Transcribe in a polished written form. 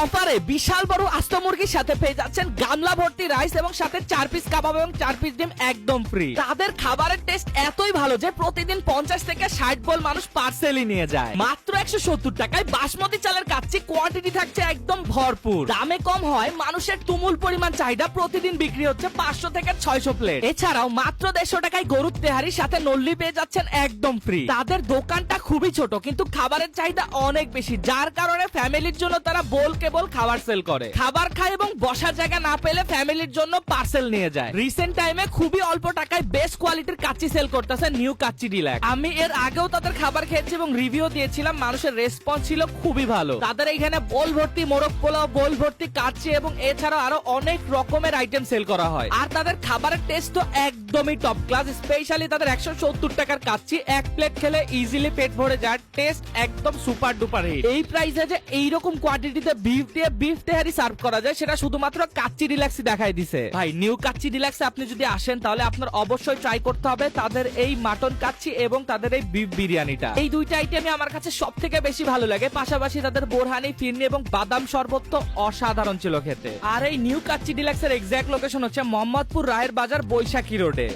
অফারে বিশাল বড় আস্ত মুরগির সাথে পেয়ে যাচ্ছেন গামলা ভর্তি রাইস এবং সাথে 4 পিস কাবাব এবং 4 পিস ডিম একদম ফ্রি। তাদের খাবারের টেস্ট এতই ভালো যে প্রতিদিন 50 থেকে 60 বোল মানুষ পার্সেলই নিয়ে যায়। মাত্র 170 টাকায় বাসমতি চালের কাচ্চি, কোয়ান্টিটি থাকছে একদম ভরপুর, দামে কম হয়, মানুষের তুমুল পরিমাণ চাহিদা, প্রতিদিন বিক্রি হচ্ছে 500 থেকে 600 প্লেট। এছাড়াও মাত্র 150 টাকায় গরুর তেহারির সাথে নল্লি পেয়ে যাচ্ছেন একদম ফ্রি। তাদের দোকানটা খুবই ছোট কিন্তু খাবারের চাহিদা অনেক বেশি, যার কারণে ফ্যামিলির জন্য তারা বোল কেবল খাবার সেল করে। খাবার খায় এবং বসার জায়গা না পেলে ফ্যামিলির জন্য পার্সেল নিয়ে যায়। রিসেন্ট টাইমে খুবই অল্প টাকায় বেস্ট কোয়ালিটির কাচ্চি সেল করতেছে নিউ কাচ্চি ডিলাক্স। আমি এর আগেও তাদের খাবার খেয়েছি এবং রিভিউ দিয়েছিলাম, মানুষের রেসপন্স ছিল খুবই ভালো। তাদের এখানে বোল ভর্তি মোরগ পোলাও, বোল ভর্তি কাচ্চি এবং এছাড়াও আরো অনেক রকমের আইটেম সেল করা হয়। আর তাদের খাবারের টেস্ট তো একদমই টপ ক্লাস। স্পেশালি তাদের 170 টাকার কাচ্চি এক প্লেট খেলে ইজিলি পেট ভরে যায়, টেস্ট একদম সুপার ডুপার হিট। এই প্রাইসে যে এইরকম কোয়ান্টিটিতে বিফ দিয়ে বিফ তেহারি সার্ভ করা যায় সেটা শুধুমাত্র কাচ্চি ডিলাক্সই দেখাই দিছে। ভাই নিউ কাচ্চি ডিলাক্সে আপনি যদি আসেন তাহলে আপনার অবশ্যই ট্রাই করতে হবে তাদের এই মাটন কাচ্চি এবং তাদের এই বিফ বিরিয়ানিটা। এই দুইটা আইটেমই আমার কাছে সব থেকে বেশি ভালো লাগে। পাশাপাশি তাদের বোরহানি, ফিরনি এবং বাদাম শরবত তো অসাধারণ ছিল খেতে। আর এই নিউ কাচ্চি ডিলাক্সের এক্সাক্ট লোকেশন হচ্ছে মোহাম্মদপুর রায়ের বাজার, বৈশাখী রোডে।